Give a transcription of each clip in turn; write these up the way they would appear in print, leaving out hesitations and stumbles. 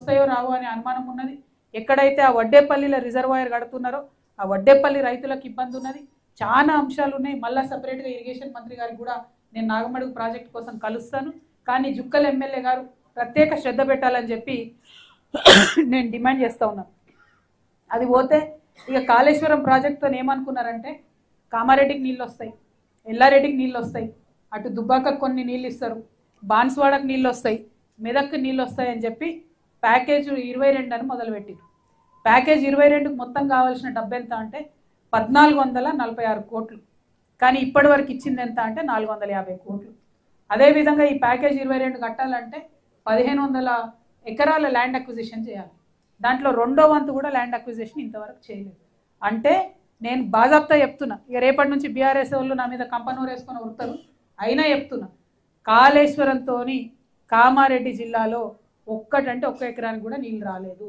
వస్తాయో రావో అనే అనుమానం ఉన్నది. ఎక్కడైతే ఆ వడ్డేపల్లిలో రిజర్వాయర్ కడుతున్నారో ఆ వడ్డేపల్లి రైతులకు ఇబ్బంది ఉన్నది. చాలా అంశాలు ఉన్నాయి. మళ్ళీ సపరేట్గా ఇరిగేషన్ మంత్రి గారికి కూడా నేను నాగమడుగు ప్రాజెక్ట్ కోసం కలుస్తాను. కానీ జుక్కల్ ఎమ్మెల్యే గారు ప్రత్యేక శ్రద్ధ పెట్టాలని చెప్పి నేను డిమాండ్ చేస్తూ ఉన్నాను. అది పోతే ఇక కాళేశ్వరం ప్రాజెక్టుతో ఏమనుకున్నారంటే కామారెడ్డికి నీళ్ళు వస్తాయి, ఎల్లారెడ్డికి నీళ్ళు వస్తాయి, అటు దుబ్బాకకు కొన్ని నీళ్ళు ఇస్తారు, బాన్స్వాడకు నీళ్ళు వస్తాయి, మెదక్కు నీళ్ళు వస్తాయి అని చెప్పి ప్యాకేజ్ 22 అని మొదలుపెట్టారు. ప్యాకేజ్ 22కు మొత్తం కావాల్సిన డబ్బు ఎంత అంటే 1446 కోట్లు. కానీ ఇప్పటి వరకు ఇచ్చింది ఎంత అంటే 450 కోట్లు. అదేవిధంగా ఈ ప్యాకేజ్ 22 కట్టాలంటే 1500 ఎకరాల ల్యాండ్ అక్విజిషన్ చేయాలి. దాంట్లో 2వ వంతు కూడా ల్యాండ్ అక్విజిషన్ ఇంతవరకు చేయలేదు. అంటే నేను బాజాప్తా చెప్తున్నా, ఇక రేపటి నుంచి బీఆర్ఎస్ వాళ్ళు నా మీద కంపనూరు వేసుకొని ఉడతారు. అయినా చెప్తున్నా, కాళేశ్వరంతో కామారెడ్డి జిల్లాలో ఒక్కటంటే ఒక్క ఎకరానికి కూడా నీళ్ళు రాలేదు.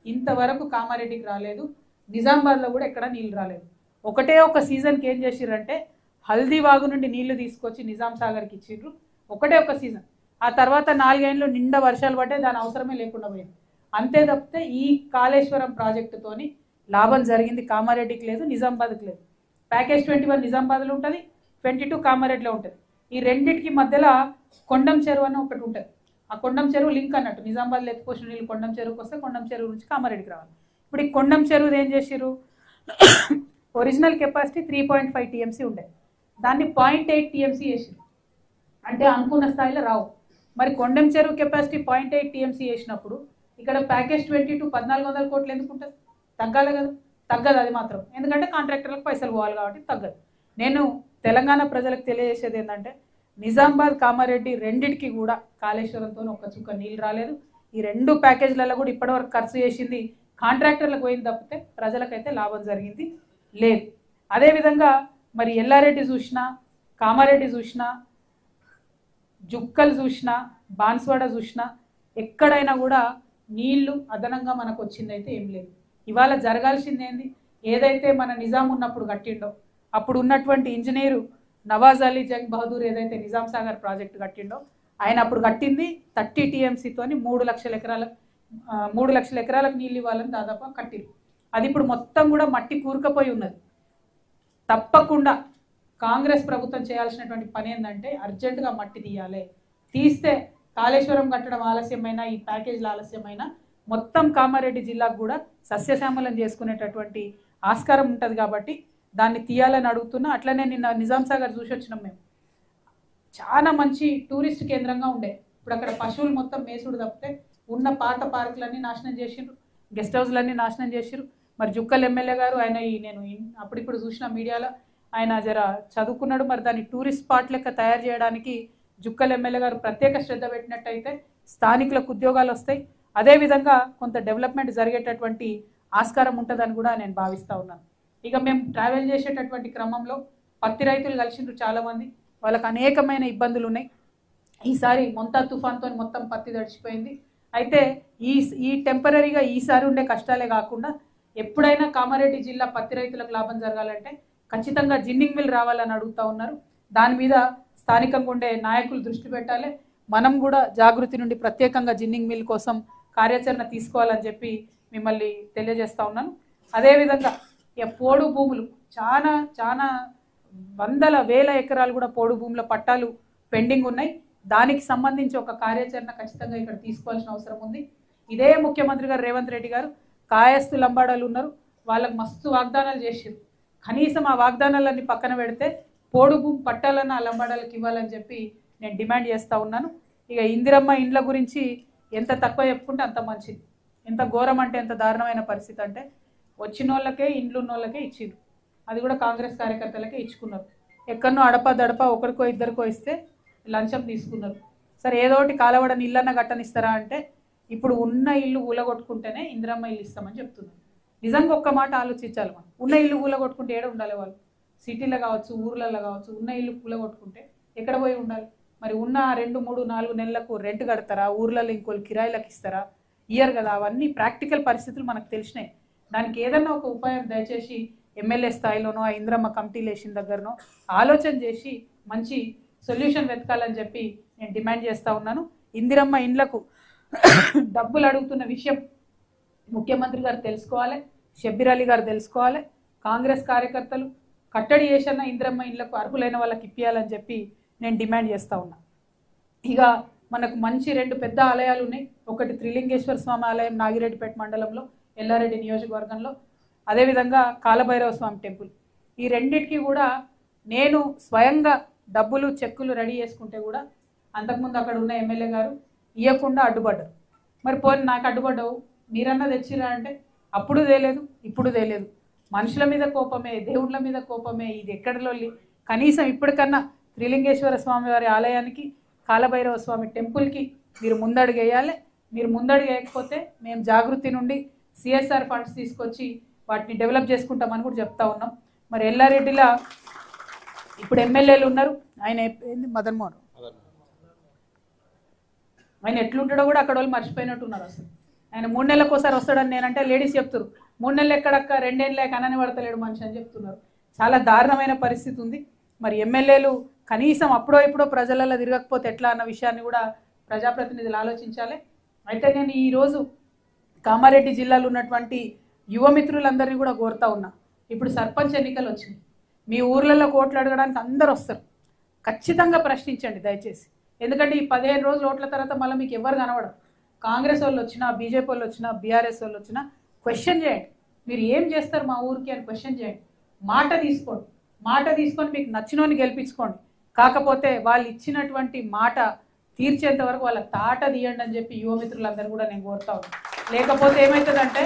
ఇంతవరకు కామారెడ్డికి రాలేదు, నిజామాబాద్లో కూడా ఎక్కడ నీళ్ళు రాలేదు. ఒకటే ఒక సీజన్కి ఏం చేసిర్రంటే హల్దీవాగు నుండి నీళ్లు తీసుకొచ్చి నిజాం సాగర్కి ఇచ్చిర్రు, ఒకటే ఒక సీజన్. ఆ తర్వాత 4 ఏళ్ళు నిండా వర్షాలు పడ్డే, దాని అవసరమే లేకుండా పోయింది. అంతే తప్పితే ఈ కాళేశ్వరం ప్రాజెక్టుతోని లాభం జరిగింది కామారెడ్డికి లేదు, నిజామాబాద్కి లేదు. ప్యాకేజ్ 21 నిజామాబాద్లో ఉంటుంది, 22 కామారెడ్డిలో ఉంటుంది. ఈ రెండింటికి మధ్యలో కొండం చెరువు అని ఒకటి ఉంటుంది. ఆ కొండం చెరువు లింక్ అన్నట్టు, నిజామాబాద్లో ఎత్తుకోసిన నీళ్ళు కొండం చెరువుకి వస్తే కొండం చెరువు నుంచి కామారెడ్డికి రావాలి. ఇప్పుడు ఈ కొండం చెరువు ఏం చేసిర్రు, ఒరిజినల్ కెపాసిటీ 3.5 టీఎంసీ ఉండే, దాన్ని 0.8 టీఎంసీ చేసిర్రు. అంటే అనుకున్న స్థాయిలో రావు. మరి కొండం చెరువు కెపాసిటీ 0.8 టీఎంసీ చేసినప్పుడు ఇక్కడ ప్యాకేజ్ 22 1400 కోట్లు ఎందుకు ఉంటుంది? తగ్గాలి కదా, తగ్గదు అది మాత్రం. ఎందుకంటే కాంట్రాక్టర్లకు పైసలు పోవాలి కాబట్టి తగ్గదు. నేను తెలంగాణ ప్రజలకు తెలియజేసేది ఏంటంటే నిజామాబాద్ కామారెడ్డి రెండింటికి కూడా కాళేశ్వరంతో ఒక్క చుక్క నీళ్ళు రాలేదు. ఈ 2 ప్యాకేజీలలో కూడా ఇప్పటివరకు ఖర్చు చేసింది కాంట్రాక్టర్లకు పోయింది తప్పితే ప్రజలకైతే లాభం జరిగింది లేదు. అదేవిధంగా మరి ఎల్లారెడ్డి చూసినా, కామారెడ్డి చూసినా, జుక్కలు చూసినా, బాన్స్వాడ చూసినా ఎక్కడైనా కూడా నీళ్లు అదనంగా మనకు వచ్చిందైతే ఏం లేదు. ఇవాళ జరగాల్సింది ఏంది, ఏదైతే మన నిజాం ఉన్నప్పుడు కట్టిండో, అప్పుడు ఉన్నటువంటి ఇంజనీరు నవాజ్ అలీ జంగ్ బహదూర్ ఏదైతే నిజాం సాగర్ ప్రాజెక్టు కట్టిండో, ఆయన అప్పుడు కట్టింది 30 టీఎంసీతోని 3 లక్షల ఎకరాలకు నీళ్ళు ఇవ్వాలని దాదాపు కట్టిరు. అది ఇప్పుడు మొత్తం కూడా మట్టి కూరుకపోయి ఉన్నది. తప్పకుండా కాంగ్రెస్ ప్రభుత్వం చేయాల్సినటువంటి పని ఏంటంటే అర్జెంటుగా మట్టి తీయాలి. తీస్తే కాళేశ్వరం కట్టడం ఆలస్యమైనా, ఈ ప్యాకేజీల ఆలస్యమైనా మొత్తం కామారెడ్డి జిల్లాకు కూడా సస్యశ్యామలం చేసుకునేటటువంటి ఆస్కారం ఉంటుంది. కాబట్టి దాన్ని తీయాలని అడుగుతున్నా. అట్లనే నిన్న నిజాం సాగర్ చూసి వచ్చినాం మేము. చాలా మంచి టూరిస్ట్ కేంద్రంగా ఉండే, ఇప్పుడు అక్కడ పశువులు మొత్తం మేసుడు తప్పితే ఉన్న పాత పార్కులన్నీ నాశనం చేసిర్రు, గెస్ట్ హౌస్లన్నీ నాశనం చేసిర్రు. మరి జుక్కల్ ఎమ్మెల్యే గారు ఆయన నేను అప్పుడిప్పుడు చూసిన మీడియాలో ఆయన జర చదువుకున్నాడు. మరి దాన్ని టూరిస్ట్ స్పాట్ లెక్క తయారు చేయడానికి జుక్కల్ ఎమ్మెల్యే గారు ప్రత్యేక శ్రద్ధ పెట్టినట్టయితే స్థానికులకు ఉద్యోగాలు వస్తాయి. అదేవిధంగా కొంత డెవలప్మెంట్ జరిగేటటువంటి ఆస్కారం ఉంటుందని కూడా నేను భావిస్తూ ఉన్నాను. ఇక మేము ట్రావెల్ చేసేటటువంటి క్రమంలో పత్తి రైతులు కలిసిండ్రు చాలామంది, వాళ్ళకి అనేకమైన ఇబ్బందులు ఉన్నాయి. ఈసారి మొంతా తుఫాన్తో మొత్తం పత్తి తడిచిపోయింది. అయితే ఈ టెంపరీగా ఈసారి ఉండే కష్టాలే కాకుండా ఎప్పుడైనా కామారెడ్డి జిల్లా పత్తి రైతులకు లాభం జరగాలంటే ఖచ్చితంగా జిన్నింగ్ మిల్ రావాలని అడుగుతూ ఉన్నారు. దాని మీద స్థానికంగా ఉండే నాయకులు దృష్టి పెట్టాలి. మనం కూడా జాగృతి నుండి ప్రత్యేకంగా జిన్నింగ్ మిల్ కోసం కార్యాచరణ తీసుకోవాలని చెప్పి మిమ్మల్ని తెలియజేస్తూ ఉన్నాను. అదేవిధంగా ఇక పోడు భూములు చాలా వందల వేల ఎకరాలు కూడా పోడు భూముల పట్టాలు పెండింగ్ ఉన్నాయి. దానికి సంబంధించి ఒక కార్యాచరణ ఖచ్చితంగా ఇక్కడ తీసుకోవాల్సిన అవసరం ఉంది. ఇదే ముఖ్యమంత్రి గారు రేవంత్ రెడ్డి గారు కాయస్థు లంబాడాలు ఉన్నారు, వాళ్ళకు మస్తు వాగ్దానాలు చేసారు. కనీసం ఆ వాగ్దానాలన్నీ పక్కన పెడితే పోడు భూమి పట్టాలన్న ఆ లంబాడాలకు ఇవ్వాలని చెప్పి నేను డిమాండ్ చేస్తూ ఉన్నాను. ఇక ఇందిరమ్మ ఇండ్ల గురించి ఎంత తక్కువ చెప్పుకుంటే అంత మంచిది. ఎంత ఘోరం అంటే ఎంత దారుణమైన పరిస్థితి అంటే వచ్చిన వాళ్ళకే ఇండ్లు ఉన్న వాళ్ళకే ఇచ్చిండ్రు, అది కూడా కాంగ్రెస్ కార్యకర్తలకే ఇచ్చుకున్నారు. ఎక్కడనో అడపా ఒకరికో ఇద్దరికో ఇస్తే లంచం తీసుకున్నారు. సరే ఏదోటి కాలవడ ఇళ్ళన్న గట్టనిస్తారా అంటే ఇప్పుడు ఉన్న ఇల్లు ఊలగొట్టుకుంటేనే ఇందిరమ్మ ఇల్లు ఇస్తామని చెప్తున్నారు. నిజంగా ఒక్క మాట ఆలోచించాలి మనం. ఉన్న ఇల్లు ఊలగొట్టుకుంటే ఏడ ఉండాలి వాళ్ళు? సిటీలో కావచ్చు, ఊర్లలో కావచ్చు, ఉన్న ఇల్లు కూలగొట్టుకుంటే ఎక్కడ పోయి ఉండాలి? మరి ఉన్న 2, 3, 4 నెలలకు రెంట్ కడతారా? ఊర్లలో ఇంకోళ్ళు కిరాయిలకు ఇస్తారా? ఇయర్ కదా. అవన్నీ ప్రాక్టికల్ పరిస్థితులు మనకు తెలిసినాయి. దానికి ఏదన్నా ఒక ఉపాయం దయచేసి ఎమ్మెల్యే స్థాయిలోనో ఆ ఇందిరమ్మ కమిటీలు వేసిన దగ్గరనో ఆలోచన చేసి మంచి సొల్యూషన్ వెతకాలని చెప్పి నేను డిమాండ్ చేస్తూ ఉన్నాను. ఇందిరమ్మ ఇండ్లకు డబ్బులు అడుగుతున్న విషయం ముఖ్యమంత్రి గారు తెలుసుకోవాలి, షబ్బీర్ అలీ గారు తెలుసుకోవాలి, కాంగ్రెస్ కార్యకర్తలు కట్టడి చేసిన ఇంద్రమ్మ ఇళ్లకు అర్హులైన వాళ్ళకి ఇప్పియాలని చెప్పి నేను డిమాండ్ చేస్తూ ఉన్నా. ఇక మనకు మంచి 2 పెద్ద ఆలయాలు ఉన్నాయి. ఒకటి త్రిలింగేశ్వర స్వామి ఆలయం నాగిరెడ్డిపేట మండలంలో ఎల్లారెడ్డి నియోజకవర్గంలో, అదేవిధంగా కాలభైరవ స్వామి టెంపుల్. ఈ రెండింటికి కూడా నేను స్వయంగా డబ్బులు చెక్కులు రెడీ చేసుకుంటే కూడా అంతకుముందు అక్కడ ఉన్న ఎమ్మెల్యే గారు ఇవ్వకుండా అడ్డుపడ్డారు. మరి పోనీ నాకు అడ్డుపడ్డావు, మీరన్నా తెచ్చిరా అంటే అప్పుడు తేలేదు, ఇప్పుడు తేలేదు. మనుషుల మీద కోపమే, దేవుళ్ళ మీద కోపమే, ఇది ఎక్కడిలో. కనీసం ఇప్పటికన్నా త్రిలింగేశ్వర స్వామి వారి ఆలయానికి, కాలభైరవ స్వామి టెంపుల్కి మీరు ముందడుగు వేయాలి. మీరు ముందడుగు వేయకపోతే మేము జాగృతి నుండి సిఎస్ఆర్ ఫండ్స్ తీసుకొచ్చి వాటిని డెవలప్ చేసుకుంటామని కూడా చెప్తా ఉన్నాం. మరి ఎల్లారెడ్డిలో ఇప్పుడు ఎమ్మెల్యేలు ఉన్నారు, ఆయన ఏంది మదన్మోహన్, ఆయన ఎట్లుంటాడో కూడా అక్కడ వాళ్ళు మర్చిపోయినట్టున్నారు. అసలు ఆయన 3 నెలలకు ఒకసారి వస్తాడని నేనంటే లేడీస్ చెప్తారు, 3 నెలలు ఎక్కడక్క, 2 ఏళ్ళే కనని పడతలేడు మనిషి అని చెప్తున్నారు. చాలా దారుణమైన పరిస్థితి ఉంది. మరి ఎమ్మెల్యేలు కనీసం అప్పుడో ఇప్పుడో ప్రజలలో తిరగకపోతే ఎట్లా అన్న విషయాన్ని కూడా ప్రజాప్రతినిధులు ఆలోచించాలి. అయితే నేను ఈరోజు కామారెడ్డి జిల్లాలో ఉన్నటువంటి యువమిత్రులందరినీ కూడా కోరుతా ఉన్నా. ఇప్పుడు సర్పంచ్ ఎన్నికలు వచ్చినాయి, మీ ఊర్లలో ఓట్లు అడగడానికి అందరూ వస్తారు. ఖచ్చితంగా ప్రశ్నించండి దయచేసి. ఎందుకంటే ఈ 15 రోజుల ఓట్ల తర్వాత మళ్ళీ మీకు ఎవరు కనబడరు. కాంగ్రెస్ వాళ్ళు వచ్చినా, బీజేపీ వాళ్ళు వచ్చినా, బీఆర్ఎస్ వాళ్ళు వచ్చినా క్వశ్చన్ చేయండి. మీరు ఏం చేస్తారు మా ఊరికి అని క్వశ్చన్ చేయండి. మాట తీసుకోండి, మాట తీసుకొని మీకు నచ్చినోని గెలిపించుకోండి. కాకపోతే వాళ్ళు ఇచ్చినటువంటి మాట తీర్చేంత వరకు వాళ్ళ తాట తీయండి అని చెప్పి యువమిత్రులందరూ కూడా నేను కోరుతా ఉన్నాను. లేకపోతే ఏమవుతుందంటే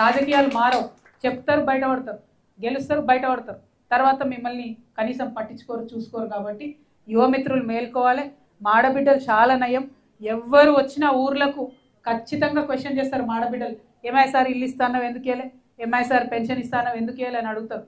రాజకీయాలు మారవు, చెప్తారు బయటపడతారు, గెలుస్తారు బయటపడతారు, తర్వాత మిమ్మల్ని కనీసం పట్టించుకోరు, చూసుకోరు. కాబట్టి యువమిత్రులు మేల్కోవాలి. మాడబిడ్డలు చాలా నయం. ఎవ్వరు వచ్చినా ఊర్లకు ఖచ్చితంగా క్వశ్చన్ చేస్తారు మాడబిడ్డలు. ఏమై సార్ ఇల్లు ఇస్తానో ఎందుకు ఇవ్వలే, ఏమై సార్ పెన్షన్ ఇస్తానో ఎందుకు ఇవ్వలే అని అడుగుతారు.